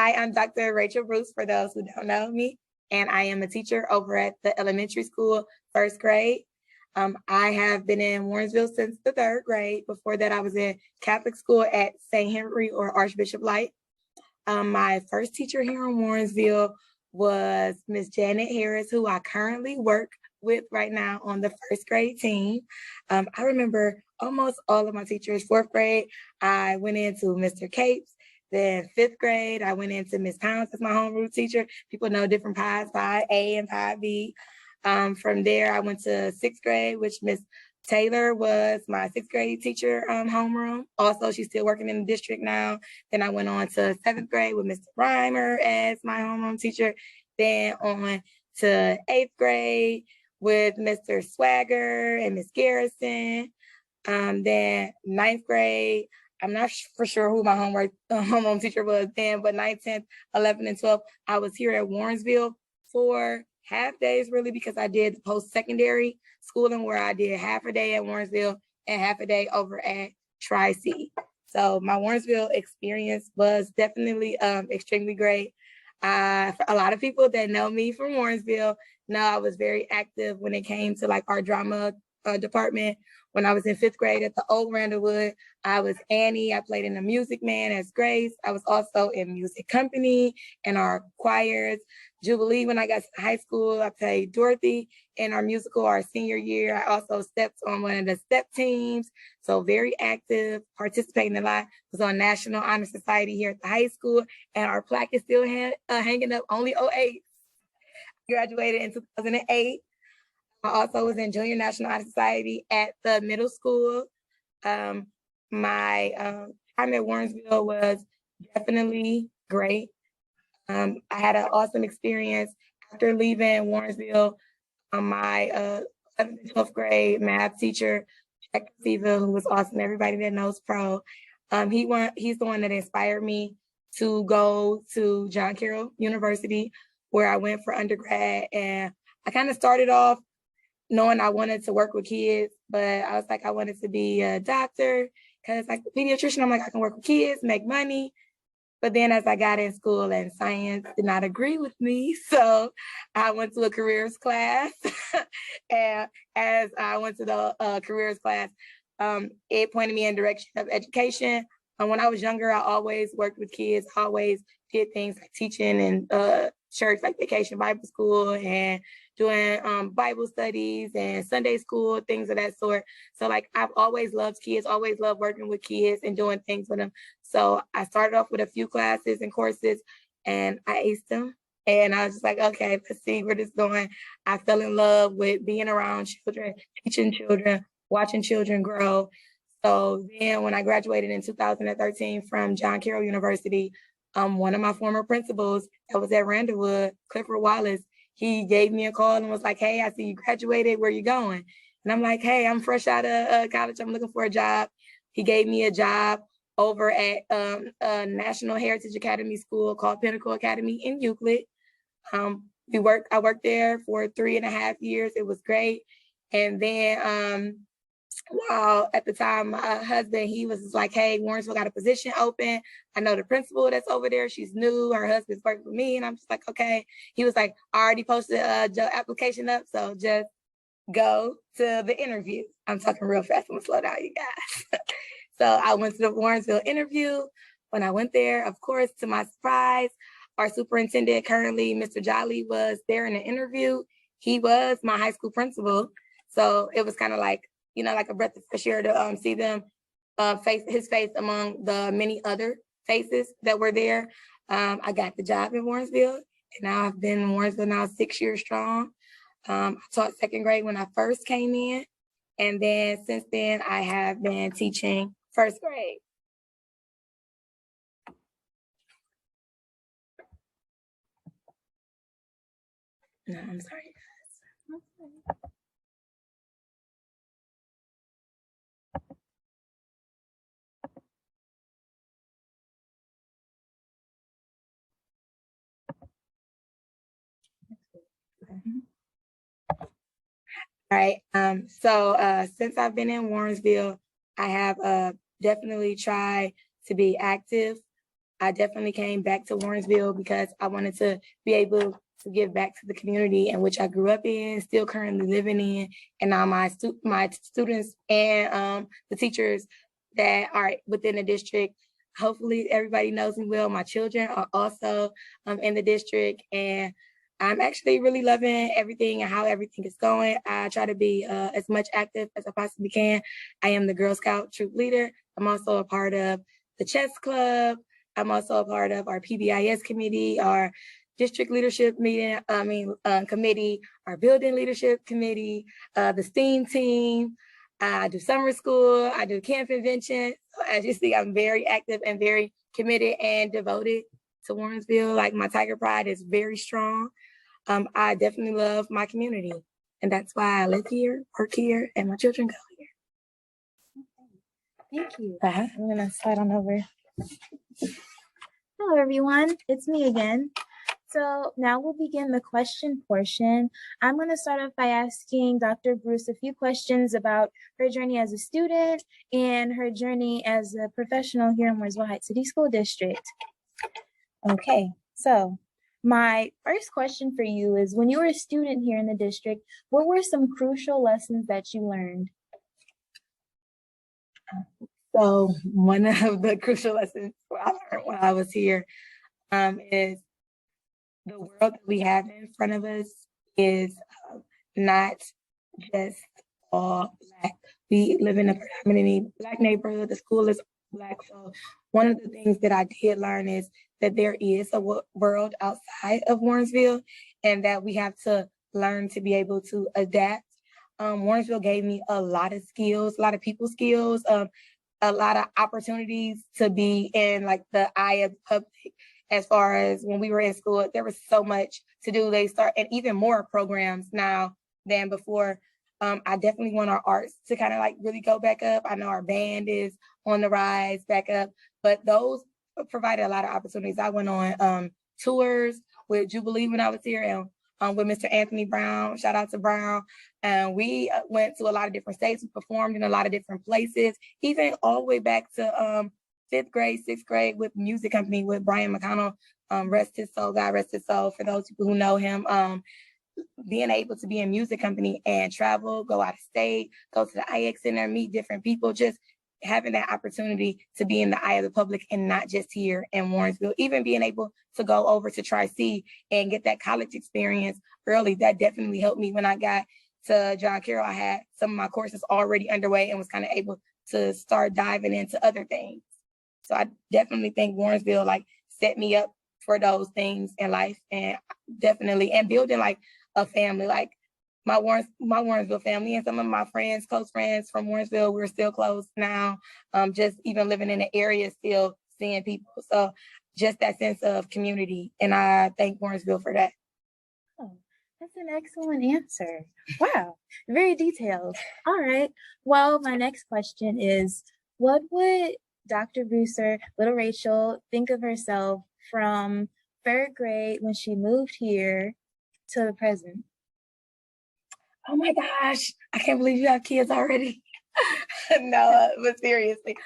Hi, I'm Dr. Rachel Bruce, for those who don't know me, and I am a teacher over at the elementary school, first grade. I have been in Warrensville since the third grade. Before that, I was in Catholic school at St. Henry or Archbishop Light. My first teacher here in Warrensville was Miss Janet Harris, who I currently work with right now on the first grade team. I remember almost all of my teachers. Fourth grade, I went into Mr. Capes. Then fifth grade, I went into Miss Pounds as my homeroom teacher. People know different pies, pie A and pie B. From there, I went to sixth grade, which Miss Taylor was my sixth grade teacher homeroom. Also, she's still working in the district now. Then I went on to seventh grade with Mr. Reimer as my homeroom teacher. Then on to eighth grade with Mr. Swagger and Miss Garrison. Then ninth grade, I'm not for sure who my homeroom teacher was then, but 9th, 10th, 11th, and 12th, I was here at Warrensville for half days really, because I did post-secondary schooling where I did half a day at Warrensville and half a day over at Tri-C. So my Warrensville experience was definitely extremely great. For a lot of people that know me from Warrensville know I was very active when it came to like our drama department. When I was in fifth grade at the old Randallwood, I was Annie. I played in the Music Man as Grace. I was also in music company and our choirs. Jubilee, when I got to high school, I played Dorothy in our musical our senior year. I also stepped on one of the step teams. So very active, participating a lot. Was on National Honor Society here at the high school, and our plaque is still hanging up, only 08. Graduated in 2008. I also was in Junior National Honor Society at the middle school. My time at Warrensville was definitely great. I had an awesome experience after leaving Warrensville. My 11th and 12th grade math teacher, Jack Siva, who was awesome, everybody that knows Pro, he's the one that inspired me to go to John Carroll University, where I went for undergrad. And I kind of started off knowing I wanted to work with kids, but I was like, I wanted to be a doctor because like a pediatrician, I'm like, I can work with kids, make money. But then as I got in school and science did not agree with me, so I went to a careers class. And as I went to the careers class, it pointed me in the direction of education. When I was younger, I always worked with kids, always did things like teaching and church, like Vacation Bible School, and doing Bible studies and Sunday school, things of that sort. So like I've always loved kids, always loved working with kids and doing things with them. So I started off with a few classes and courses and I aced them. And I was just like, okay, let's see where this is going. I fell in love with being around children, teaching children, watching children grow. So then when I graduated in 2013 from John Carroll University, one of my former principals that was at Randallwood, Clifford Wallace, he gave me a call and was like, hey, I see you graduated, where you going? And I'm like, hey, I'm fresh out of college, I'm looking for a job. He gave me a job over at a National Heritage Academy school called Pinnacle Academy in Euclid. I worked there for 3.5 years. It was great. And then while at the time, my husband, he was like, hey, Warrensville got a position open. I know the principal that's over there. She's new. Her husband's working for me. And I'm just like, okay. He was like, I already posted the application up. So just go to the interview. I'm talking real fast. I'm gonna slow down, you guys. So I went to the Warrensville interview. When I went there, of course, to my surprise, our superintendent currently, Mr. Jolly, was there in the interview. He was my high school principal. So it was kind of like, you know, like a breath of fresh air to see them his face among the many other faces that were there. I got the job in Warrensville, and now I've been in Warrensville now 6 years strong. I taught second grade when I first came in, and then since then I have been teaching first grade. No, I'm sorry, guys. All right. So since I've been in Warrensville, I have definitely tried to be active I definitely came back to Warrensville because I wanted to be able to give back to the community in which I grew up in, still currently living in, and now my students and the teachers that are within the district. Hopefully, everybody knows me well. My children are also in the district, and I'm actually really loving everything and how everything is going. I try to be as much active as I possibly can. I am the Girl Scout troop leader. I'm also a part of the chess club. I'm also a part of our PBIS committee, our district leadership committee, our building leadership committee, the STEAM team. I do summer school. I do camp convention. So as you see, I'm very active and very committed and devoted to Warrensville. Like my Tiger Pride is very strong. I definitely love my community, and that's why I live here, work here, and my children go here. Thank you. I'm gonna slide on over. Hello, everyone. It's me again. So now we'll begin the question portion. I'm going to start off by asking Dr. Bruce a few questions about her journey as a student and her journey as a professional here in Warrensville Heights City School District. Okay, so my first question for you is, when you were a student here in the district, what were some crucial lessons that you learned? So one of the crucial lessons I learned when I was here is the world that we have in front of us is not just all Black. We live in a predominantly Black neighborhood. The school is Black. So one of the things that I did learn is that there is a world outside of Warrensville, and that we have to learn to be able to adapt. Warrensville gave me a lot of skills, a lot of people skills, a lot of opportunities to be in like the eye of the public. As far as when we were in school, there was so much to do. They start, and even more programs now than before. I definitely want our arts to kind of like really go back up. I know our band is on the rise back up, but those provided a lot of opportunities. I went on tours with Jubilee when I was here, and with Mr. Anthony Brown, shout out to Brown. And we went to a lot of different states. We performed in a lot of different places, even all the way back to 5th grade, 6th grade with music company with Brian McConnell, rest his soul, God rest his soul. For those people who know him, being able to be in music company and travel, go out of state, go to the IX Center, meet different people, just having that opportunity to be in the eye of the public and not just here in Warrensville, even being able to go over to Tri-C and get that college experience early, that definitely helped me. When I got to John Carroll, I had some of my courses already underway and was kind of able to start diving into other things. So I definitely think Warrensville like set me up for those things in life, and definitely, and building like a family, like my Warrensville family and some of my friends, close friends from Warrensville, we're still close now. Just even living in the area, still seeing people. So just that sense of community, and I thank Warrensville for that. Oh, that's an excellent answer. Wow, very detailed. All right. Well, my next question is, what would Dr. Brewster, little Rachel, think of herself from 3rd grade when she moved here to the present? Oh my gosh, I can't believe you have kids already. No, but seriously,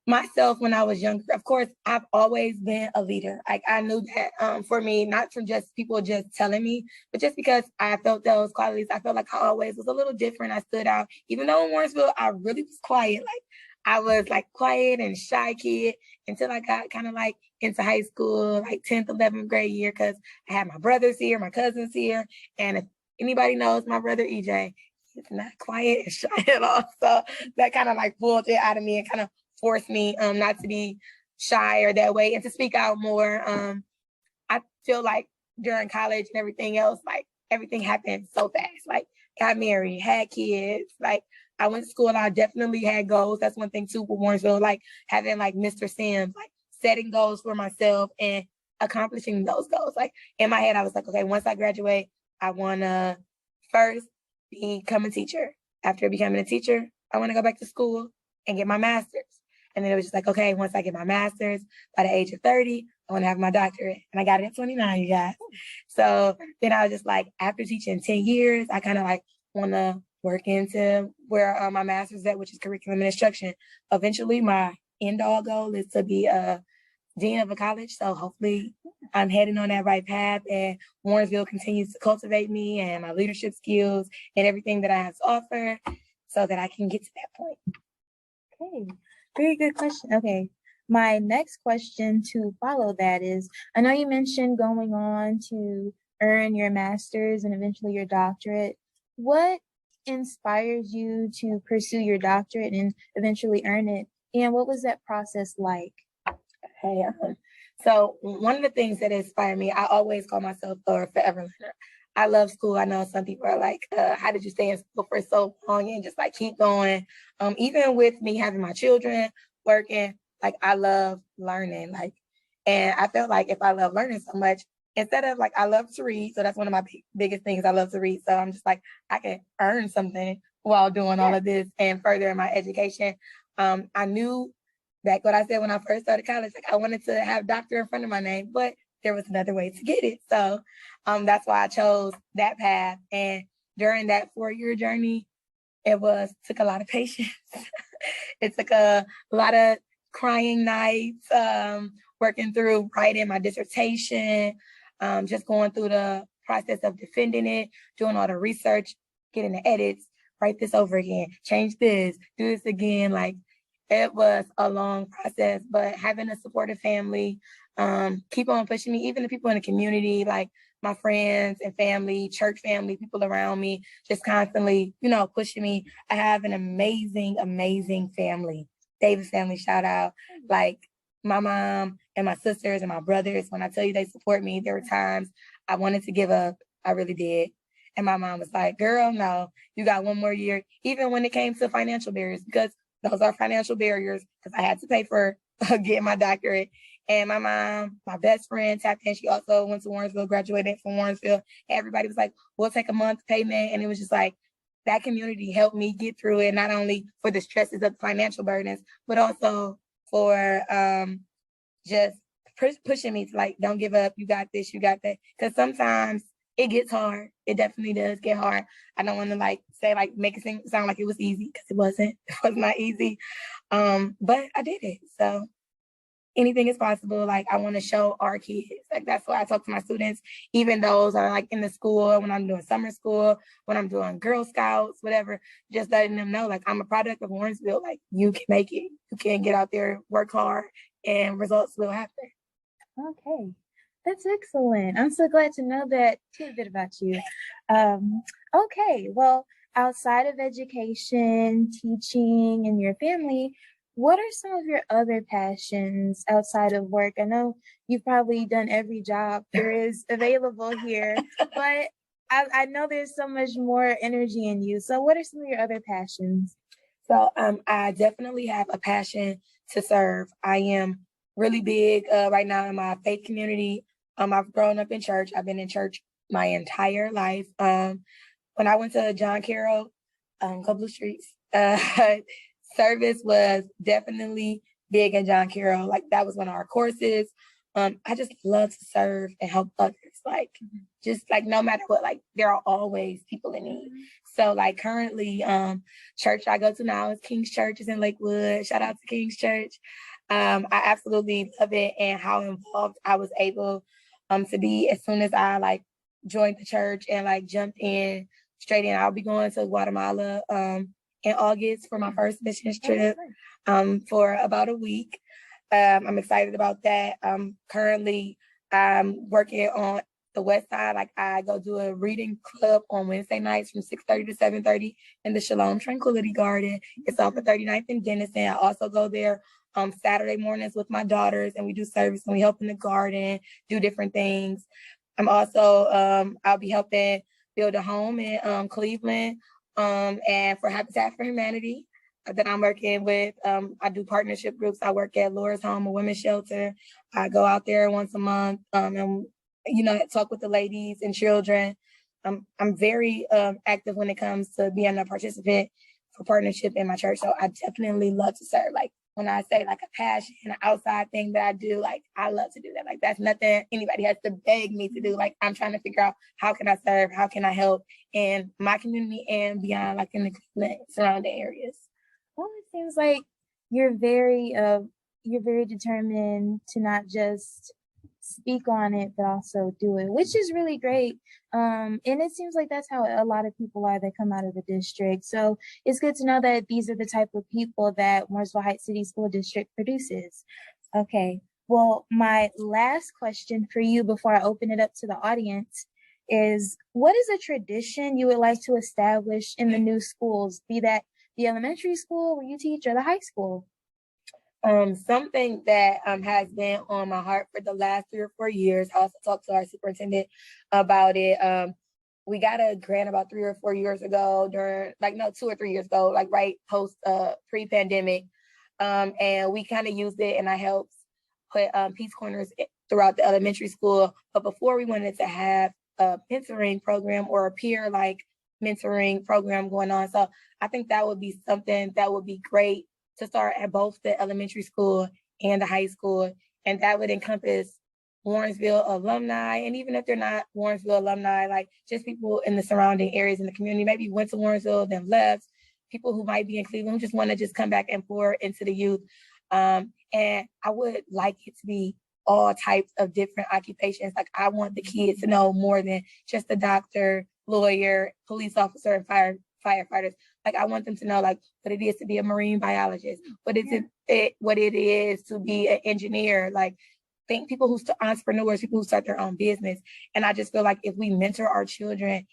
myself when I was younger, of course, I've always been a leader. Like I knew that for me, not from just people just telling me, but just because I felt those qualities. I felt like I always was a little different. I stood out, even though in Warrensville, I really was quiet. Like I was like quiet and shy kid until I got kind of like into high school, like 10th, 11th grade year, because I had my brothers here, my cousins here. And if anybody knows my brother EJ, he's not quiet and shy at all. So that kind of like pulled it out of me and kind of forced me not to be shy or that way and to speak out more. I feel like during college and everything else, like everything happened so fast. Like got married, had kids, like I went to school and I definitely had goals. That's one thing too with Warrensville, like having like Mr. Sims, like setting goals for myself and accomplishing those goals. Like in my head, I was like, okay, once I graduate, I want to first become a teacher. After becoming a teacher, I want to go back to school and get my master's. And then it was just like, okay, once I get my master's by the age of 30, I want to have my doctorate. And I got it at 29, you guys. So then I was just like, after teaching 10 years, I kind of like want to work into where my master's at, which is curriculum and instruction. Eventually, my end all goal is to be a dean of a college. So hopefully I'm heading on that right path, and Warrensville continues to cultivate me and my leadership skills and everything that I have to offer so that I can get to that point. Okay, very good question. Okay, my next question to follow that is, I know you mentioned going on to earn your master's and eventually your doctorate. What inspires you to pursue your doctorate and eventually earn it? And what was that process like? Hey, so one of the things that inspired me, I always call myself a forever learner. I love school. I know some people are like, how did you stay in school for so long and just like keep going? Even with me having my children, working, like I love learning. Like, and I felt like if I love learning so much, instead of like I love to read, so that's one of my biggest things. I love to read. So I'm just like I can earn something while doing all of this and furthering my education. I knew back what I said when I first started college, like I wanted to have doctor in front of my name, but there was another way to get it. So that's why I chose that path. And during that 4-year journey, took a lot of patience. It took a lot of crying nights, working through writing my dissertation, just going through the process of defending it, doing all the research, getting the edits, write this over again, change this, do this again. Like it was a long process, but having a supportive family, keep on pushing me, even the people in the community, like my friends and family, church family, people around me, just constantly, pushing me. I have an amazing, amazing family. Davis family, shout out. Like my mom and my sisters and my brothers, when I tell you they support me, there were times I wanted to give up. I really did. And my mom was like, girl, no, you got one more year. Even when it came to financial barriers, because those are financial barriers, because I had to pay for getting my doctorate. And my mom, my best friend, tapped in. She also went to Warrensville, graduated from Warrensville. Everybody was like, we'll take a month payment. And it was just like, that community helped me get through it, not only for the stresses of the financial burdens, but also for just pushing me to like, don't give up. You got this, you got that. Because sometimes it gets hard. It definitely does get hard. I don't want to like say like make it sound like it was easy, because it wasn't. It was not easy. But I did it. So anything is possible. Like I want to show our kids. Like that's why I talk to my students, even those are like in the school, when I'm doing summer school, when I'm doing Girl Scouts, whatever, just letting them know like I'm a product of Warrensville. Like you can make it. You can get out there, work hard, and results will happen. Okay, that's excellent. I'm so glad to know that tidbit about you. Okay, well, outside of education, teaching, and your family, what are some of your other passions outside of work? I know you've probably done every job there is available here, but I know there's so much more energy in you. So, what are some of your other passions? So I definitely have a passion to serve. I am really big right now in my faith community. I've grown up in church. I've been in church my entire life. When I went to John Carroll, couple of streets, service was definitely big in John Carroll. Like that was one of our courses. I just love to serve and help others. Like just like no matter what, like there are always people in need. So like currently, church I go to now is King's Church is in Lakewood. Shout out to King's Church. I absolutely love it, and how involved I was able to be as soon as I like joined the church and like jumped in straight in. I'll be going to Guatemala in August for my first missions trip for about a week. I'm excited about that. Currently, I'm working on the west side. Like I go do a reading club on Wednesday nights from 6:30 to 7:30 in the Shalom Tranquility Garden. It's off of 39th and Denison. I also go there Saturday mornings with my daughters, and we do service and we help in the garden, do different things. I'm also I'll be helping build a home in Cleveland and for Habitat for Humanity that I'm working with. I do partnership groups. I work at Laura's Home, a women's shelter. I go out there once a month and talk with the ladies and children. I'm very active when it comes to being a participant for partnership in my church. So I definitely love to serve. Like when I say like a passion, an outside thing that I do, like I love to do that. Like that's nothing anybody has to beg me to do. Like I'm trying to figure out how can I serve, how can I help in my community and beyond, like in the surrounding areas. Well, it seems like you're very you're very determined to not just speak on it, but also do it, which is really great. And it seems like that's how a lot of people are that come out of the district. So it's good to know that these are the type of people that Mooresville Heights City School District produces. Okay. Well, my last question for you before I open it up to the audience is, what is a tradition you would like to establish in the new schools, be that the elementary school where you teach or the high school? Something that has been on my heart for the last 3 or 4 years. I also talked to our superintendent about it. We got a grant about 3 or 4 years ago during, like, no, 2 or 3 years ago, like right post pre-pandemic. And we kind of used it, and I helped put Peace Corners throughout the elementary school. But before, we wanted to have a mentoring program or a peer like mentoring program going on. So I think that would be something that would be great to start at both the elementary school and the high school. And that would encompass Warrensville alumni. And even if they're not Warrensville alumni, like just people in the surrounding areas in the community, maybe went to Warrensville, then left, people who might be in Cleveland who just want to just come back and pour into the youth. And I would like it to be all types of different occupations. Like, I want the kids to know more than just a doctor, lawyer, police officer, and firefighters. Like, I want them to know, like, what it is to be a marine biologist, what it is to be an engineer. Like, think people who entrepreneurs, people who start their own business. And I just feel like if we mentor our children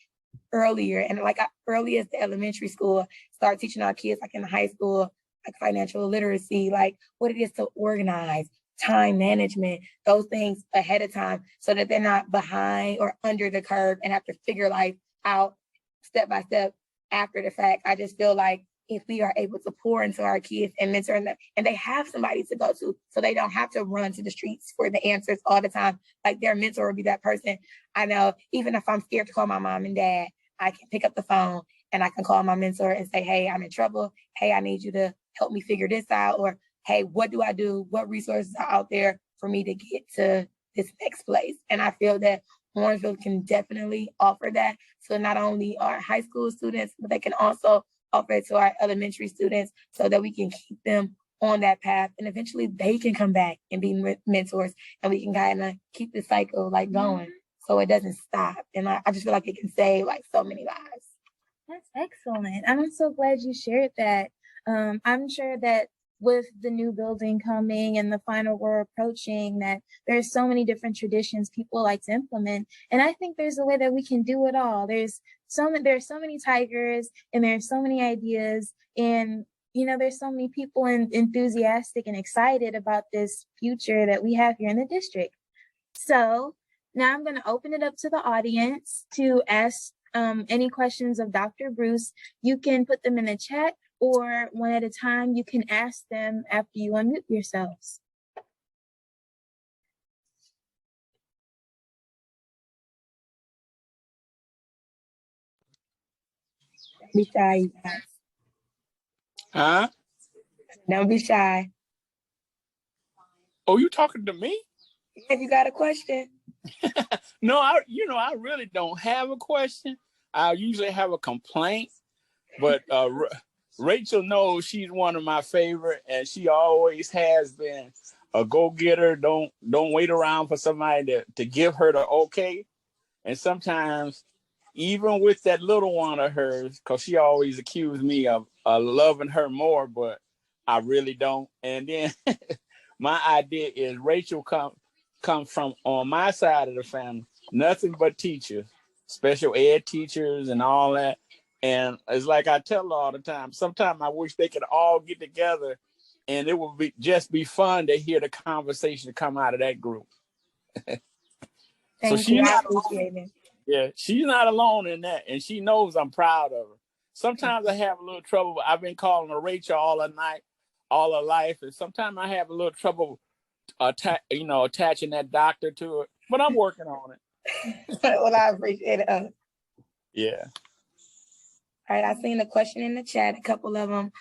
earlier, and like early as the elementary school, start teaching our kids, like in the high school, like financial literacy, like what it is to organize, time management, those things ahead of time, so that they're not behind or under the curve and have to figure life out step by step after the fact. I just feel like if we are able to pour into our kids and mentor them, and they have somebody to go to, so they don't have to run to the streets for the answers all the time. Like, their mentor will be that person. I know, even if I'm scared to call my mom and dad, I can pick up the phone and I can call my mentor and say, hey, I'm in trouble. Hey, I need you to help me figure this out. Or, hey, what do I do? What resources are out there for me to get to this next place? And I feel that Warrensville can definitely offer that to not only our high school students, but they can also offer it to our elementary students, so that we can keep them on that path, and eventually they can come back and be mentors, and we can kind of keep the cycle like going, so it doesn't stop. And I just feel like it can save like so many lives. That's excellent. I'm so glad you shared that. I'm sure that with the new building coming and the final we're approaching, that there's so many different traditions people like to implement. And I think there's a way that we can do it all. There's so many tigers, and there's so many ideas, and there's so many people enthusiastic and excited about this future that we have here in the district. So now I'm going to open it up to the audience to ask any questions of Dr. Bruce. You can put them in the chat, or one at a time. You can ask them after you unmute yourselves. Be shy, you guys. Huh? Don't be shy. Oh, you talking to me? If you got a question. No, I really don't have a question. I usually have a complaint, but Rachel knows she's one of my favorite, and she always has been a go-getter. Don't wait around for somebody to give her the okay. And sometimes, even with that little one of hers, because she always accused me of loving her more, but I really don't. And then my idea is Rachel come from on my side of the family, nothing but teachers, special ed teachers and all that. And it's like I tell her all the time, sometimes I wish they could all get together, and it would just be fun to hear the conversation come out of that group. Thank you. I appreciate it. Yeah, she's not alone in that, and she knows I'm proud of her. Sometimes I have a little trouble. I've been calling her Rachel all her life, and sometimes I have a little trouble attaching that doctor to it, but I'm working on it. Well, I appreciate it. Yeah. All right, I've seen a question in the chat, a couple of them.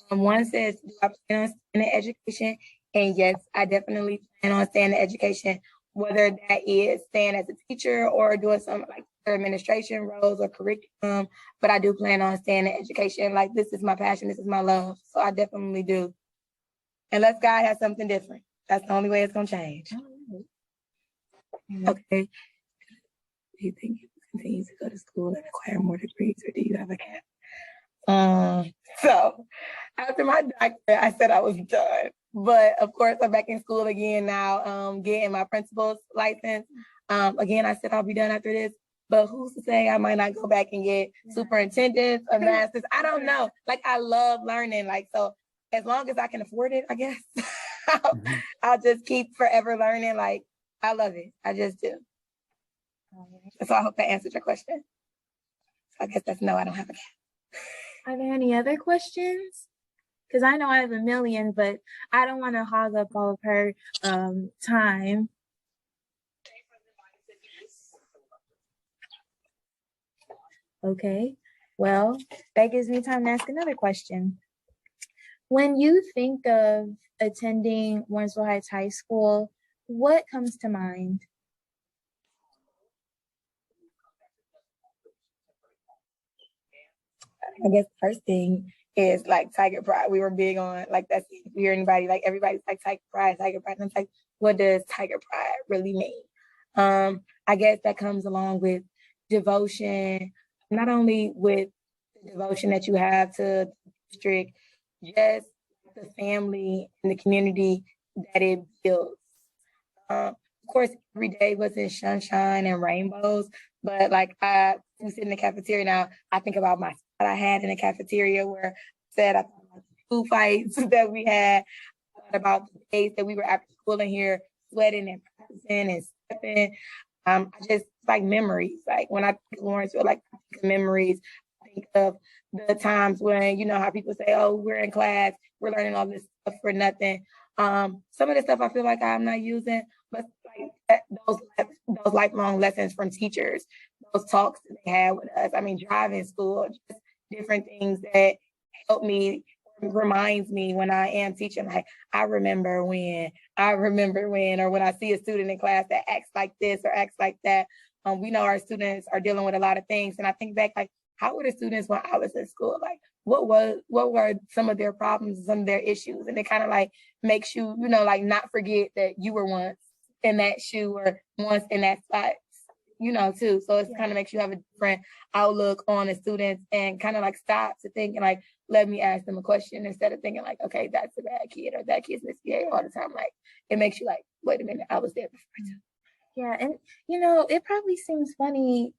One says, do I plan on staying in education? And yes, I definitely plan on staying in education, whether that is staying as a teacher or doing some like administration roles or curriculum. But I do plan on staying in education. Like, this is my passion, this is my love. So I definitely do. unless God has something different. That's the only way it's gonna change. Okay. Do you think you continue to go to school and acquire more degrees, or do you have a cap? So after my doctorate, I said I was done. But of course, I'm back in school again now, getting my principal's license. Again, I said I'll be done after this. But who's to say I might not go back and get superintendents or masters? I don't know. Like, I love learning. Like, so as long as I can afford it, I guess I'll just keep forever learning. Like, I love it. I just do. So I hope that answered your question. So I guess that's no, I don't have a cap. Are there any other questions? Because I know I have a million, but I don't want to hog up all of her time. Okay, well, that gives me time to ask another question. When you think of attending Warrensville Heights High School, what comes to mind? I guess the first thing is like Tiger Pride. We were big on like that's if you hear anybody like everybody's like Tiger Pride. And it's like, what does Tiger Pride really mean? I guess that comes along with devotion, not only with the devotion that you have to the district, just the family and the community that it builds. Of course, every day wasn't sunshine and rainbows, but like I sit in the cafeteria now, I think about my spot I had in the cafeteria where I said I thought about the food fights that we had, I thought about the days that we were after school in here sweating and practicing and stepping. I just like memories. Like when I think of Lawrenceville, like I think of memories. I think of the times when you know how people say, "Oh, we're in class, we're learning all this stuff for nothing." Some of the stuff I feel like I'm not using, but like those lifelong lessons from teachers, those talks that they had with us. I mean, driving school, just different things that help me, reminds me when I am teaching. Like I remember when, or when I see a student in class that acts like this or acts like that. We know our students are dealing with a lot of things, and I think back like, how were the students when I was in school? Like, what were some of their problems, some of their issues, and it kind of like makes you, you know, like not forget that you were once in that shoe or once in that spot, you know, too. So it kind of makes you have a different outlook on the students and kind of like stop to think and like, let me ask them a question instead of thinking like, okay, that's a bad kid or that kid's misbehaving all the time. Like it makes you like, wait a minute, I was there before too. Yeah, and you know, it probably seems funny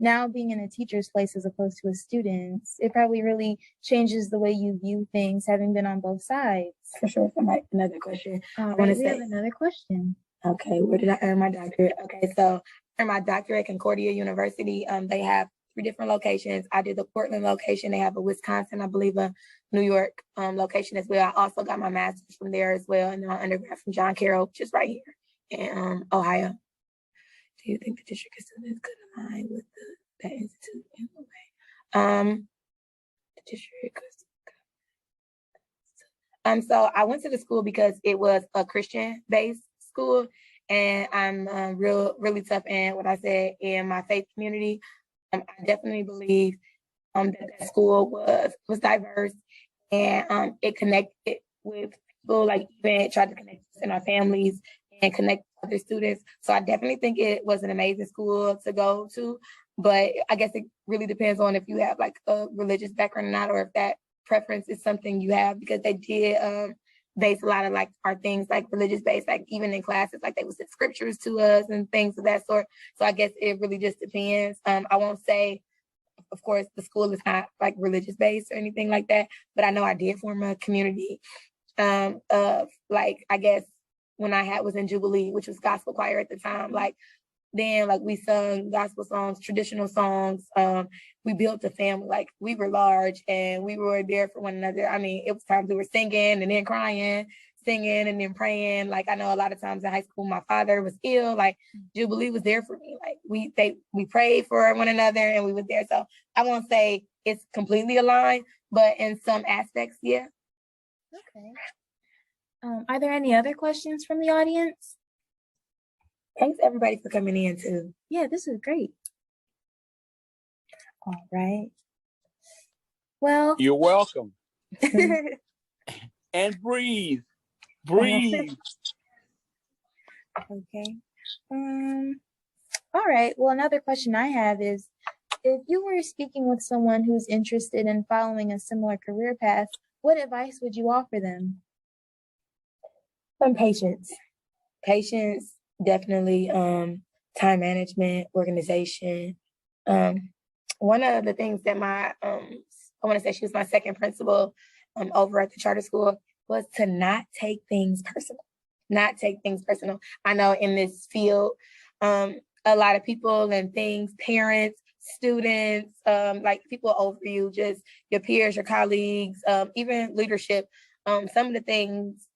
now being in a teacher's place as opposed to a student's. It probably really changes the way you view things, having been on both sides. For sure. Another question. I want to say. We have another question. Okay, where did I earn my doctorate? Okay, so I earned my doctorate at Concordia University. They have 3 different locations. I did the Portland location. They have a Wisconsin, I believe, a New York location as well. I also got my master's from there as well, and then my undergrad from John Carroll, which is right here in Ohio. Do you think the district students could align with that institute in a way? The district. So I went to the school because it was a Christian-based school, and I'm really tough in what I said in my faith community. I definitely believe that school was diverse, and it connected with people, like even tried to connect us in our families and connect with other students. So I definitely think it was an amazing school to go to, but I guess it really depends on if you have like a religious background or not, or if that preference is something you have, because they did base a lot of like our things like religious based, like even in classes, like they would send scriptures to us and things of that sort. So I guess it really just depends. I won't say, of course, the school is not like religious based or anything like that, but I know I did form a community of like, I guess when I was in Jubilee, which was gospel choir at the time, like then like we sung gospel songs, traditional songs. We built a family, like we were large and we were there for one another. I mean, it was times we were singing and then crying, singing and then praying. Like I know a lot of times in high school, my father was ill, like Jubilee was there for me. Like we prayed for one another and we was there. So I won't say it's completely aligned, but in some aspects, yeah. Okay. Are there any other questions from the audience? Thanks everybody for coming in too. Yeah, this is great. All right. Well, you're welcome. and breathe. Breathe. Okay. All right. Well, another question I have is, if you were speaking with someone who's interested in following a similar career path, what advice would you offer them? Some patience. Patience, definitely. Time management, organization. One of the things that I want to say she was my second principal over at the charter school was to not take things personal. Not take things personal. I know in this field, a lot of people and things, parents, students, like people over you, just your peers, your colleagues, even leadership, some of the things,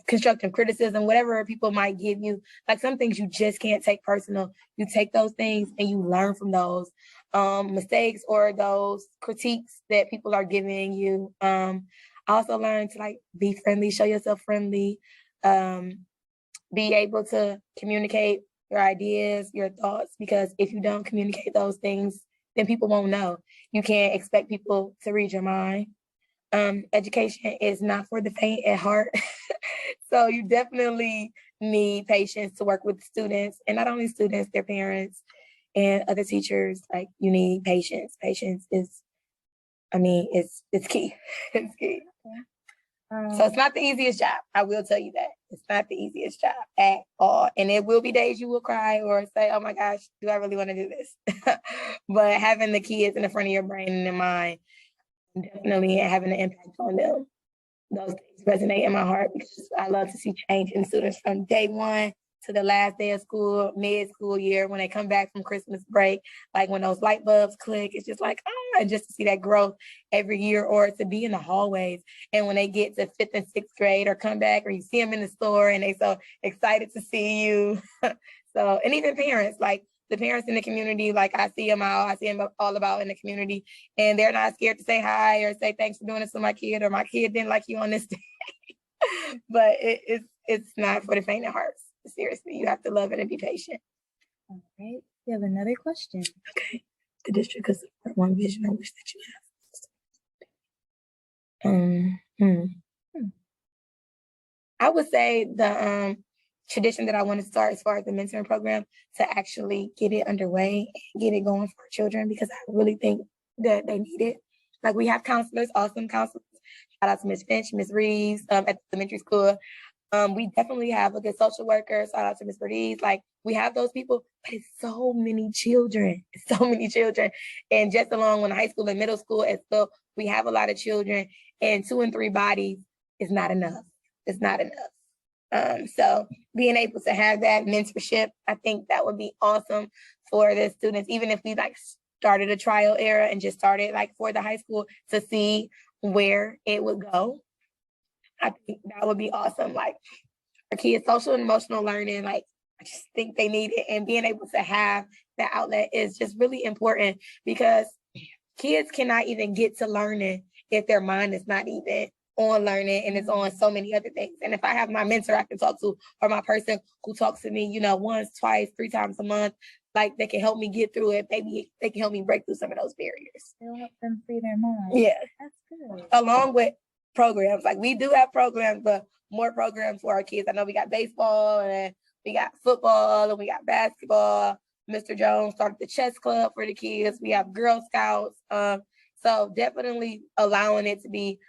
constructive criticism, whatever people might give you, like some things you just can't take personal. You take those things and you learn from those mistakes or those critiques that people are giving you. I also learned to like be friendly, show yourself friendly, be able to communicate your ideas, your thoughts, because if you don't communicate those things, then people won't know. You can't expect people to read your mind. Education is not for the faint at heart. So you definitely need patience to work with students, and not only students, their parents and other teachers. Like you need patience. Patience is, it's key. It's key. So it's not the easiest job. I will tell you that. It's not the easiest job at all. And there will be days you will cry or say, oh my gosh, do I really want to do this? But having the kids in the front of your brain and in mind, definitely having an impact on them. Those things resonate in my heart because I love to see change in students from day one to the last day of school, mid-school year, when they come back from Christmas break, like when those light bulbs click, it's just like, and just to see that growth every year, or to be in the hallways. And when they get to 5th and 6th grade or come back, or you see them in the store and they so excited to see you. So, and even parents, like the parents in the community, like I see them all about in the community, and they're not scared to say hi or say thanks for doing this to my kid, or my kid didn't like you on this day. But it's not for the faint of hearts. Seriously, you have to love it and be patient. All right. We have another question. Okay. The district could support one vision I wish that you have. I would say the tradition that I want to start as far as the mentoring program, to actually get it underway and get it going for children, because I really think that they need it. Like we have counselors, awesome counselors. Shout out to Miss Finch, Miss Reeves at the elementary school. We definitely have a good social worker. Shout out to Miss Bertiz. Like we have those people, but it's so many children. It's so many children. And just along in high school and middle school as well, we have a lot of children, and 2 and 3 bodies is not enough. It's not enough. So being able to have that mentorship, I think that would be awesome for the students, even if we like started a trial era and just started like for the high school to see where it would go. I think that would be awesome. Like our kids' social and emotional learning, like I just think they need it. And being able to have that outlet is just really important, because kids cannot even get to learning if their mind is not even on learning and it's on so many other things. And if I have my mentor I can talk to, or my person who talks to me, once, twice, 3 times a month, like they can help me get through it. Maybe they can help me break through some of those barriers. It'll help them free their mind. Yeah. That's good. Along with programs, like we do have programs, but more programs for our kids. I know we got baseball and we got football and we got basketball. Mr. Jones started the chess club for the kids. We have Girl Scouts. So definitely allowing it to be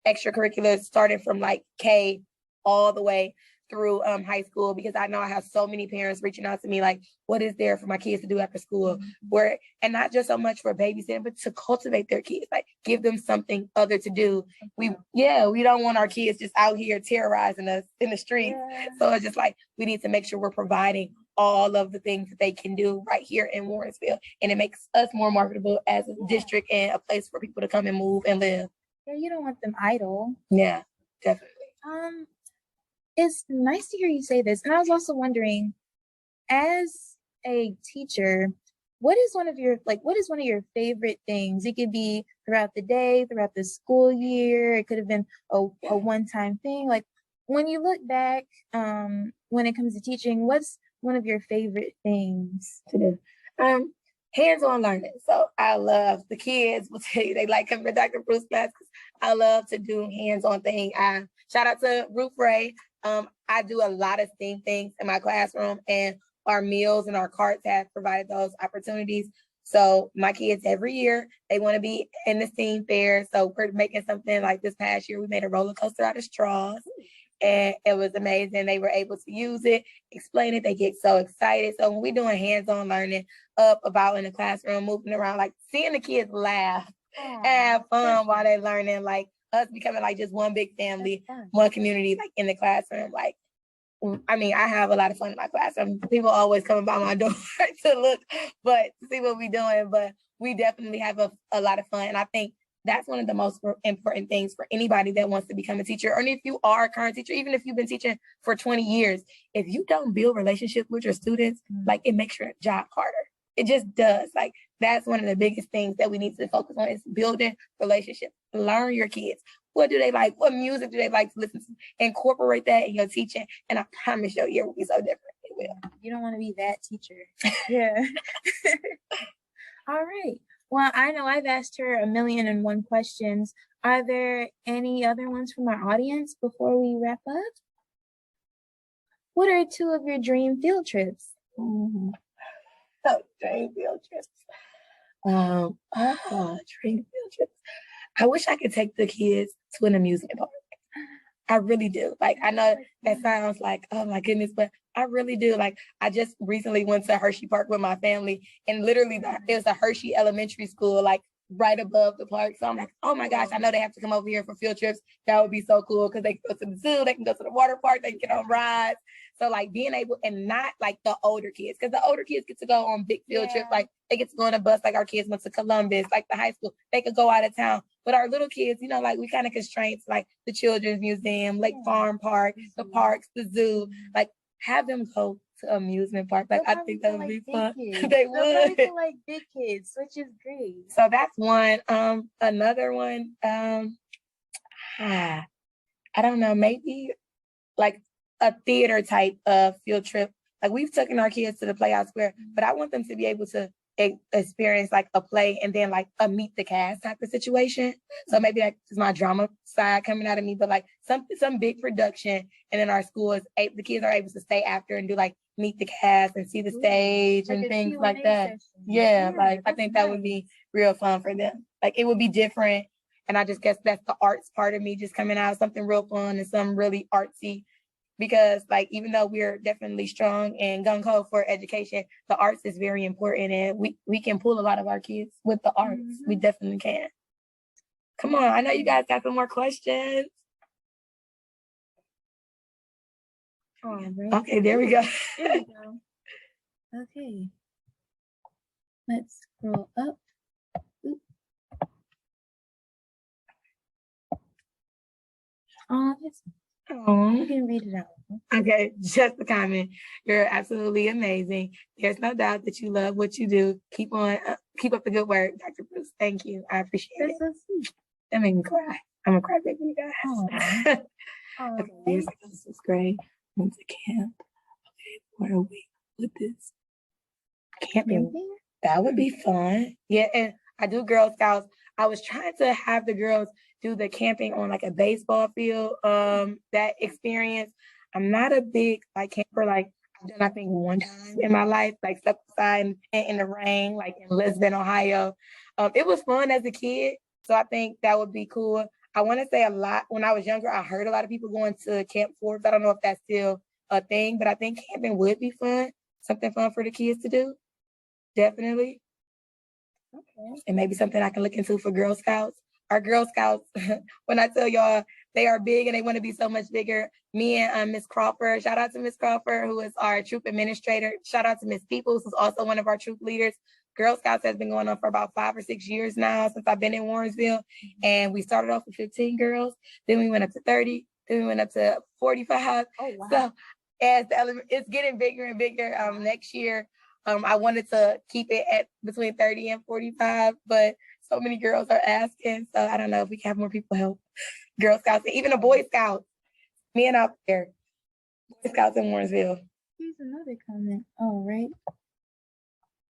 extracurriculars starting from like K all the way through high school, because I know I have so many parents reaching out to me like, what is there for my kids to do after school? And not just so much for babysitting, but to cultivate their kids, like give them something other to do. We don't want our kids just out here terrorizing us in the streets. Yeah. So it's just like, we need to make sure we're providing all of the things that they can do right here in Warrensville. And it makes us more marketable as a district and a place for people to come and move and live. Yeah, you don't want them idle. Yeah, definitely. It's nice to hear you say this. And I was also wondering, as a teacher, what is one of your favorite things? It could be throughout the day, throughout the school year. It could have been a one-time thing. Like when you look back, when it comes to teaching, what's one of your favorite things to do? hands-on learning. So I love the kids will tell you they like coming to Dr. Bruce class because I love to do hands-on thing. Shout out to Ruth Ray. I do a lot of STEAM things in my classroom, and our meals and our carts have provided those opportunities. So my kids every year, they want to be in the STEAM fair. So we're making something like this past year, we made a roller coaster out of straws. And it was amazing. They were able to use it, explain it. They get so excited. So when we're doing hands-on learning, up about in the classroom, moving around, like seeing the kids laugh and have fun while they're learning, like us becoming like just one big family, one community, like in the classroom. Like, I mean, I have a lot of fun in my classroom. People always coming by my door to look, but to see what we're doing. But we definitely have a lot of fun. And I think that's one of the most important things for anybody that wants to become a teacher. Or if you are a current teacher, even if you've been teaching for 20 years, if you don't build relationships with your students, like it makes your job harder. It just does. Like that's one of the biggest things that we need to focus on is building relationships. Learn your kids. What do they like? What music do they like to listen to? Incorporate that in your teaching. And I promise your year will be so different. It will. You don't want to be that teacher. Yeah. All right. Well, I know I've asked her 1,000,001 questions. Are there any other ones from our audience before we wrap up? What are 2 of your dream field trips? So dream field trips. Dream field trips. I wish I could take the kids to an amusement park. I really do. Like, I know that sounds like, oh my goodness, but I really do. Like, I just recently went to Hershey Park with my family, and literally it was a Hershey elementary school, like right above the park. So I'm like, oh my gosh, I know they have to come over here for field trips. That would be so cool because they can go to the zoo, they can go to the water park, they can get on rides. So like being able, and not like the older kids, because the older kids get to go on big field trips. Like they get to go on a bus, like our kids went to Columbus, like the high school, they could go out of town. But our little kids, you know, like we kind of constraints, like the Children's Museum, Lake Farm Park, the parks, the zoo, like have them go to amusement park. Like I think that would be fun. They would. Feel like big kids, which is great. So that's one. Another one. I don't know, maybe like a theater type of field trip. Like we've taken our kids to the Playhouse Square, but I want them to be able to experience like a play and then like a meet the cast type of situation. So maybe that's my drama side coming out of me, but like some big production, and then our school is the kids are able to stay after and do like meet the cast and see the stage and things like that. Yeah, like I think that would be real fun for them. Like it would be different. And I just guess that's the arts part of me just coming out, something real fun and something really artsy. Because like even though we're definitely strong and gung-ho for education, the arts is very important, and we can pull a lot of our kids with the arts. We definitely can. Come on, I know you guys got some more questions. Okay, there we go. There we go. Okay. Let's scroll up. Yes. You can read it out. Okay, just a comment. You're absolutely amazing. There's no doubt that you love what you do. Keep on, keep up the good work, Dr. Bruce. Thank you. I appreciate it. That's so sweet. That made me cry. I'm a crybaby, you guys. Okay, here's like this is great. Went to camp. Okay, where are we with this? Camping. That would be fun. Yeah, and I do Girl Scouts. I was trying to have the girls do the camping on like a baseball field, that experience. I'm not a big like camper, like I've done I think one time in my life, like stuck outside in the rain, like in Lisbon, Ohio. It was fun as a kid, so I think that would be cool. I want to say a lot, when I was younger, I heard a lot of people going to Camp Forbes. I don't know if that's still a thing, but I think camping would be fun, something fun for the kids to do. Definitely. Okay. And maybe something I can look into for Girl Scouts. Our Girl Scouts, when I tell y'all they are big and they want to be so much bigger, me and Miss Crawford, shout out to Miss Crawford, who is our troop administrator. Shout out to Miss Peoples, who's also one of our troop leaders. Girl Scouts has been going on for about 5 or 6 years now since I've been in Warrensville. And we started off with 15 girls. Then we went up to 30. Then we went up to 45. Oh, wow. So as it's getting bigger and bigger, next year, I wanted to keep it at between 30 and 45, but so many girls are asking. So I don't know if we can have more people help. Girl Scouts, and even the Boy Scouts. Me and out there. Boy Scouts in Warrensville. Here's another comment. All right.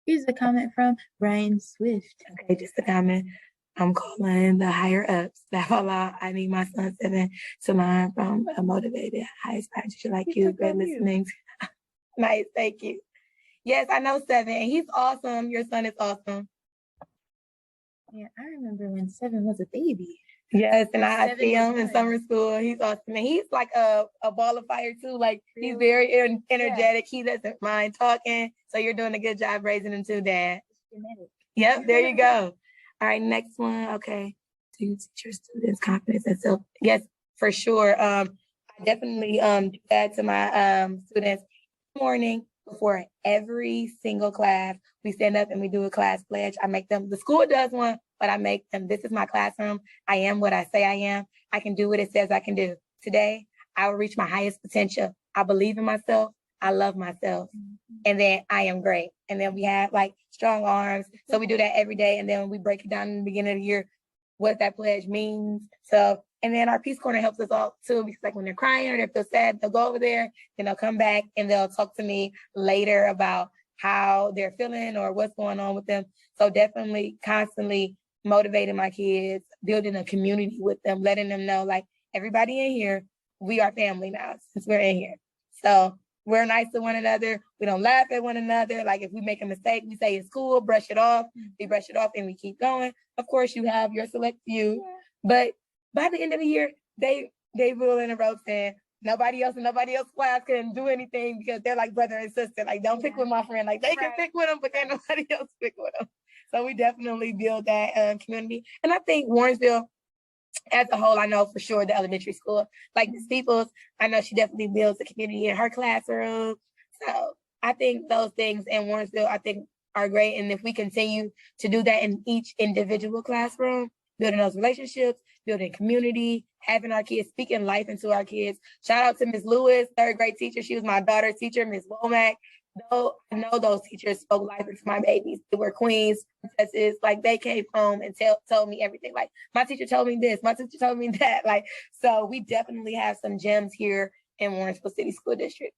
Here's a comment from Brian Swift. Okay, just a comment. I'm calling the higher ups. Allah, I need my son 7 to learn from a motivated, high inspired teacher like you. Great listening. Nice, thank you. Yes, I know 7, and he's awesome. Your son is awesome. Yeah, I remember when 7 was a baby. Yes, and I 7 see was him in one. summer school. He's awesome. And he's like a ball of fire too. Like he's very energetic. He doesn't mind talking. So you're doing a good job raising him too, Dad. Genetic. Yep, there you go. All right, next one. Okay. Do you teach your students confidence and self? Yes, for sure. I definitely do that to my students in the morning before every single class. We stand up and we do a class pledge. I make them, the school does one, but I make them, this is my classroom. I am what I say I am. I can do what it says I can do. Today, I will reach my highest potential. I believe in myself. I love myself. And then I am great. And then we have like strong arms. So we do that every day. And then we break it down in the beginning of the year, what that pledge means. So, and then our Peace Corner helps us all too, because like when they're crying or they feel sad, they'll go over there, then they'll come back and they'll talk to me later about how they're feeling or what's going on with them. So definitely constantly motivating my kids, building a community with them, letting them know like everybody in here, we are family now since we're in here. So we're nice to one another. We don't laugh at one another. Like if we make a mistake, we say it's cool, brush it off. We brush it off and we keep going. Of course, you have your select few, but by the end of the year, they rule in the ropes and nobody else class can do anything because they're like brother and sister. Like don't pick with my friend. Like they can pick with them, but then nobody else pick with them. So we definitely build that community. And I think Warrensville, as a whole, I know for sure the elementary school, like Ms. Peoples, I know she definitely builds a community in her classroom. So I think those things in Warrensville, I think are great. And if we continue to do that in each individual classroom, building those relationships, building community, having our kids, speaking life into our kids. Shout out to Ms. Lewis, 3rd grade teacher. She was my daughter's teacher, Ms. Womack. Though I know those teachers spoke life into my babies. They were queens, princesses. Like they came home and told me everything. Like my teacher told me this, my teacher told me that. Like so, we definitely have some gems here in Warrensville City School District.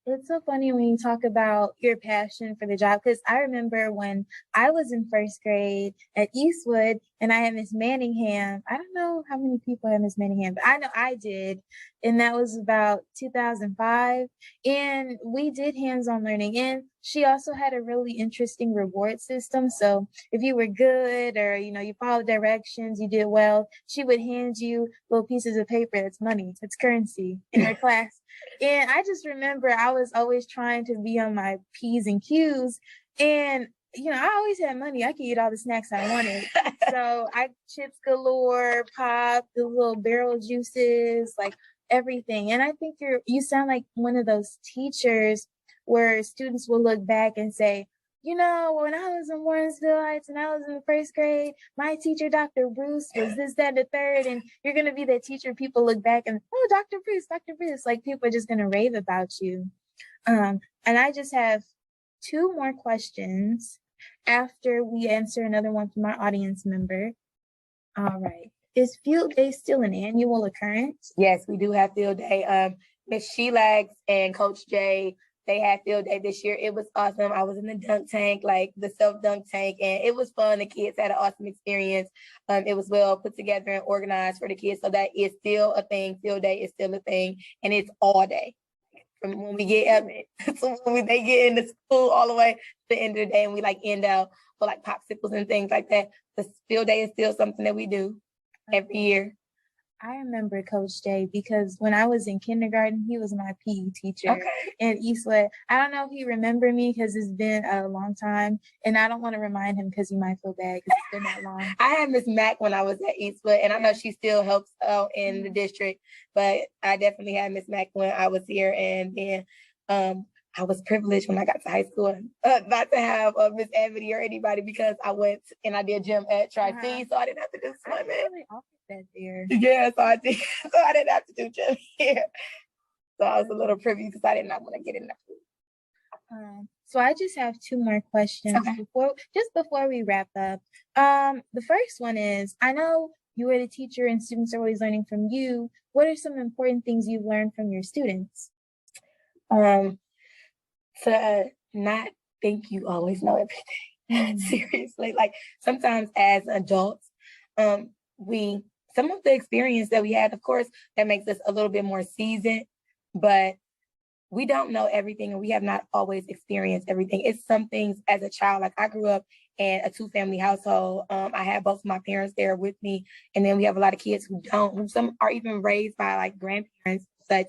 It's so funny when you talk about your passion for the job, because I remember when I was in 1st grade at Eastwood and I had Miss Manningham. I don't know how many people had Miss Manningham, but I know I did. And that was about 2005. And we did hands-on learning. And she also had a really interesting reward system. So if you were good or, you followed directions, you did well, she would hand you little pieces of paper. That's money. It's currency in her class. And I just remember I was always trying to be on my P's and Q's. And, I always had money. I could eat all the snacks I wanted. So I chips galore, pop, the little barrel juices, like everything. And I think you sound like one of those teachers where students will look back and say, when I was in Warrensville Heights and I was in the 1st grade, my teacher, Dr. Bruce, was this, that, and the third. And you're going to be that teacher. People look back and, oh, Dr. Bruce, like people are just going to rave about you. And I just have 2 more questions after we answer another one from our audience member. All right. Is field day still an annual occurrence? Yes, we do have field day. Miss Shelags and Coach Jay, they had field day this year. It was awesome. I was in the dunk tank, like the self dunk tank, and it was fun. The kids had an awesome experience. It was well put together and organized for the kids. So that is still a thing. Field day is still a thing, and it's all day. From when we get up, so when they get into school all the way to the end of the day, and we like end out for like popsicles and things like that. The field day is still something that we do every year. I remember Coach Jay because when I was in kindergarten, he was my PE teacher in Eastwood. I don't know if he remembered me because it's been a long time, and I don't want to remind him because he might feel bad because it's been that long. I had Miss Mack when I was at Eastwood, and I know she still helps out in the district, but I definitely had Miss Mack when I was here, and then I was privileged when I got to high school not to have Miss Amity or anybody because I went and I did gym at Tri-C, so I didn't have to do swimming. Really offered that there. Yeah, so I did. So I didn't have to do gym here. So I was a little privy because I did not want to get in that pool. So I just have 2 more questions before we wrap up. The first one is, I know you were the teacher and students are always learning from you. What are some important things you've learned from your students? To not think you always know everything. Seriously, like sometimes as adults, some of the experience that we had, of course, that makes us a little bit more seasoned, but we don't know everything and we have not always experienced everything. It's some things as a child, like I grew up in a 2-family household. I had both of my parents there with me. And then we have a lot of kids who don't, who some are even raised by like grandparents, such.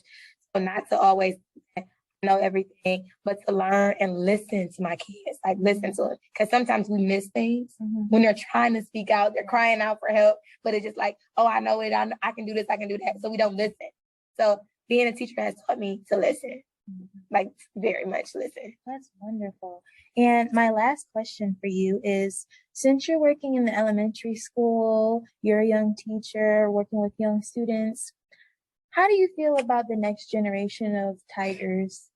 So not to always know everything, but to learn and listen to my kids, like listen to them. Because sometimes we miss things when they're trying to speak out, they're crying out for help, but it's just like, oh, I know it, I can do this, I can do that. So we don't listen. So being a teacher has taught me to listen, like very much listen. That's wonderful. And my last question for you is, since you're working in the elementary school, you're a young teacher working with young students, how do you feel about the next generation of tigers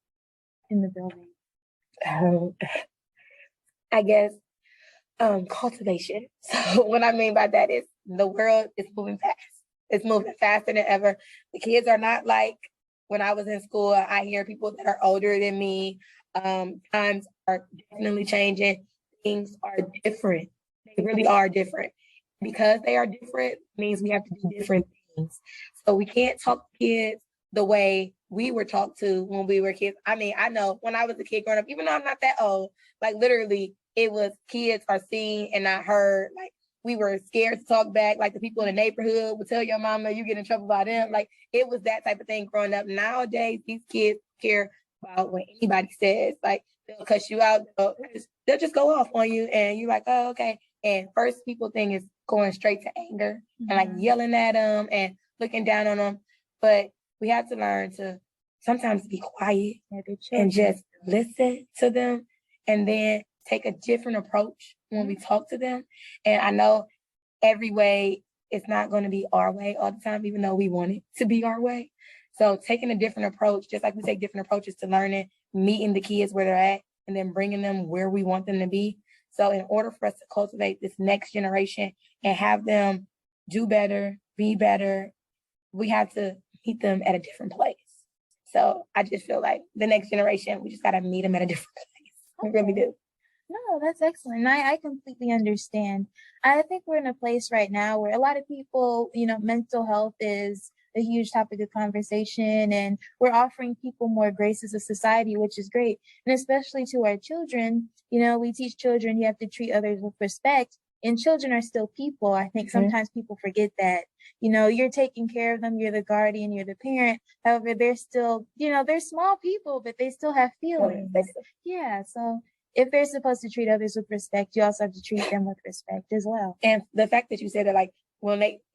in the building? I guess cultivation. So what I mean by that is the world is moving fast. It's moving faster than ever. The kids are not like when I was in school. I hear people that are older than me. Times are definitely changing. Things are different. They really are different. Because they are different means we have to do different things. So we can't talk to kids the way we were talked to when we were kids. I mean, I know when I was a kid growing up, even though I'm not that old, like literally it was kids are seen and not heard. Like we were scared to talk back. Like the people in the neighborhood would tell your mama you get in trouble by them. Like it was that type of thing growing up. Nowadays, these kids care about what anybody says. Like they'll cuss you out. They'll just go off on you and you're like, oh, okay. And first people thing is going straight to anger and like yelling at them and looking down on them. But we have to learn to sometimes be quiet and just listen to them and then take a different approach when we talk to them. And I know every way it's not going to be our way all the time, even though we want it to be our way. So taking a different approach, just like we take different approaches to learning, meeting the kids where they're at, and then bringing them where we want them to be. So in order for us to cultivate this next generation and have them do better, be better, we have to meet them at a different place. So I just feel like the next generation, we just got to meet them at a different place. We really do. No, that's excellent. I completely understand. I think we're in a place right now where a lot of people, mental health is a huge topic of conversation, and we're offering people more grace as a society, which is great. And especially to our children, we teach children you have to treat others with respect, and children are still people. I think sometimes people forget that, you're taking care of them, you're the guardian, you're the parent. However, they're still, they're small people, but they still have feelings. Yeah. So if they're supposed to treat others with respect, you also have to treat them with respect as well. And the fact that you said that, like,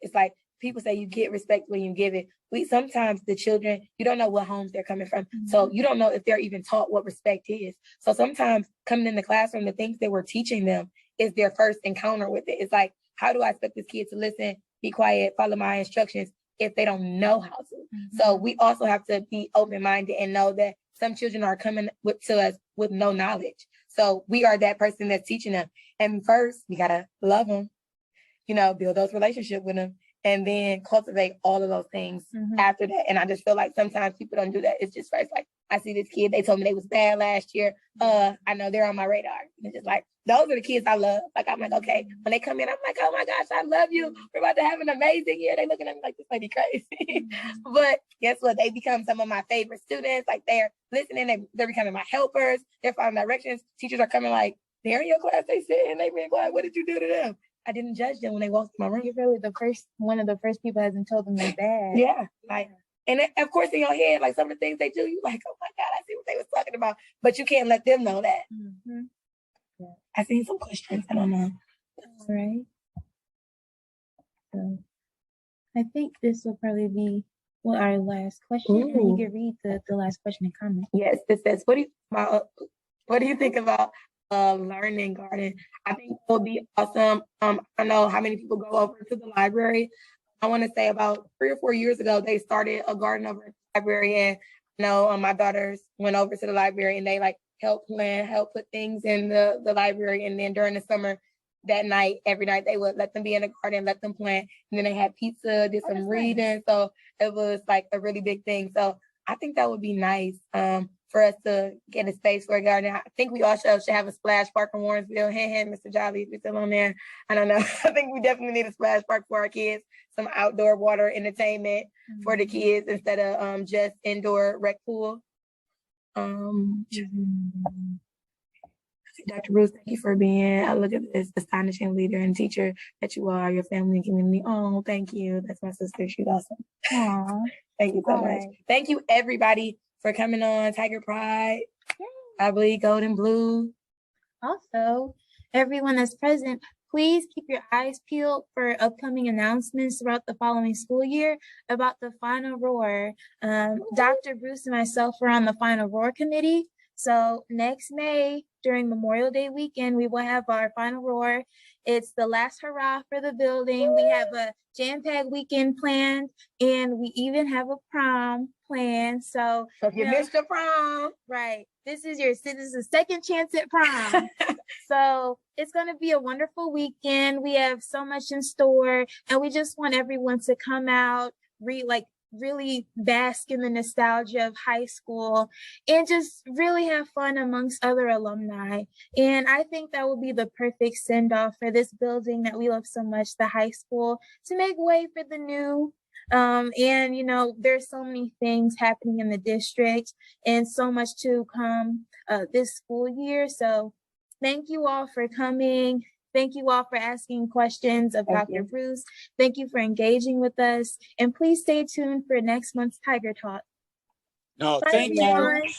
it's like people say you get respect when you give it. Sometimes the children, you don't know what homes they're coming from. So you don't know if they're even taught what respect is. So sometimes coming in the classroom, the things that we're teaching them is their first encounter with it. It's like, how do I expect this kid to listen, be quiet, follow my instructions if they don't know how to? So we also have to be open-minded and know that some children are coming to us with no knowledge. So we are that person that's teaching them. And first, we got to love them, build those relationships with them, and then cultivate all of those things after that. And I just feel like sometimes people don't do that. It's just first, like, I see this kid, they told me they was bad last year. I know they're on my radar. And it's just like, those are the kids I love. Like, I'm like, okay. When they come in, I'm like, oh my gosh, I love you. We're about to have an amazing year. They looking at me like, this lady crazy. But guess what? They become some of my favorite students. Like, they're listening. They're becoming my helpers. They're following directions. Teachers are coming like, they're in your class. They sit and they being quiet. What did you do to them? I didn't judge them when they walked in my room. You're really one of the first people who hasn't told them they're bad. Yeah. Like, and then, of course, in your head, like some of the things they do, you like, oh my God, I see what they was talking about. But you can't let them know that. Yeah. I seen some questions. I don't know. All right. So I think this will probably be our last question. And you can read the last question and comment. Yes, this says, what do you think about learning garden? I think it will be awesome. I know how many people go over to the library. I want to say about 3 or 4 years ago, they started a garden over at the library, and my daughters went over to the library and they like help put things in the library. And then during the summer, that night, every night they would let them be in the garden, let them plant, and then they had pizza, did some reading. Nice. So it was like a really big thing. So I think that would be nice. for us to get a space for a garden. I think we also should have a splash park in Warrensville. Hey, Mr. Jolly, if you're still on there. I don't know. I think we definitely need a splash park for our kids, some outdoor water entertainment for the kids instead of just indoor rec pool. Dr. Bruce, thank you for being, look at this astonishing leader and teacher that you are, your family and community. Oh, thank you. That's my sister. She's awesome. Aw. Thank you so much. Right. Thank you, everybody, for coming on Tiger Pride. I bleed gold and blue. Also, everyone that's present, please keep your eyes peeled for upcoming announcements throughout the following school year about the Final Roar. Dr. Bruce and myself are on the Final Roar committee. So next May, during Memorial Day weekend, we will have our Final Roar. It's the last hurrah for the building. We have a jam-packed weekend planned, and we even have a prom planned. So if you missed your prom, right, this is a second chance at prom. So it's going to be a wonderful weekend. We have so much in store, and we just want everyone to come out, really bask in the nostalgia of high school and just really have fun amongst other alumni. And I think that will be the perfect send-off for this building that we love so much, the high school, to make way for the new. And, you know, there's so many things happening in the district and so much to come this school year. So thank you all for coming. Thank you all for asking questions of Dr. Bruce. Thank you for engaging with us. And please stay tuned for next month's Tiger Talk. No, Bye, thank everyone. you.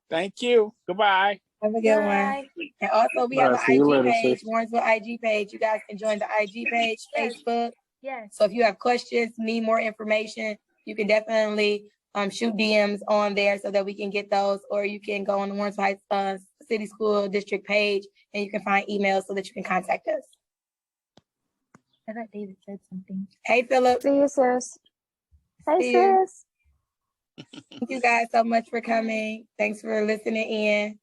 Thank you. Goodbye. have a good Bye. one. And also, we have an See you IG later, page, sis. Warrensville IG page. You guys can join the IG page, Yes. Facebook. Yes. So if you have questions, need more information, you can definitely shoot DMs on there so that we can get those, or you can go on the Warrensville Heights City School District page and you can find emails so that you can contact us. I thought David said something. Hey, Philip. See you, sis. Hey, See you. sis. Thank you guys so much for coming. Thanks for listening in.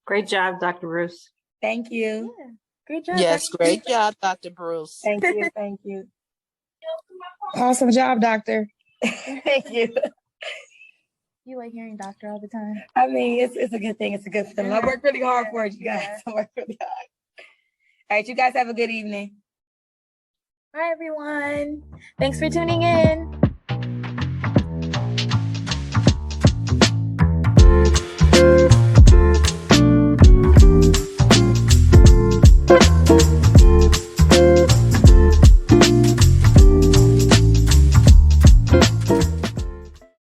Great job, Dr. Bruce. Thank you. Yeah. Great job. Yes, Dr. great Bruce. job, Dr. Bruce. Thank you. Thank you. Awesome job, doctor. Thank you. You like hearing doctor all the time. I mean, it's a good thing. It's a good feeling. I worked really hard for it, you guys. I worked really hard. All right, you guys have a good evening. Bye, everyone. Thanks for tuning in.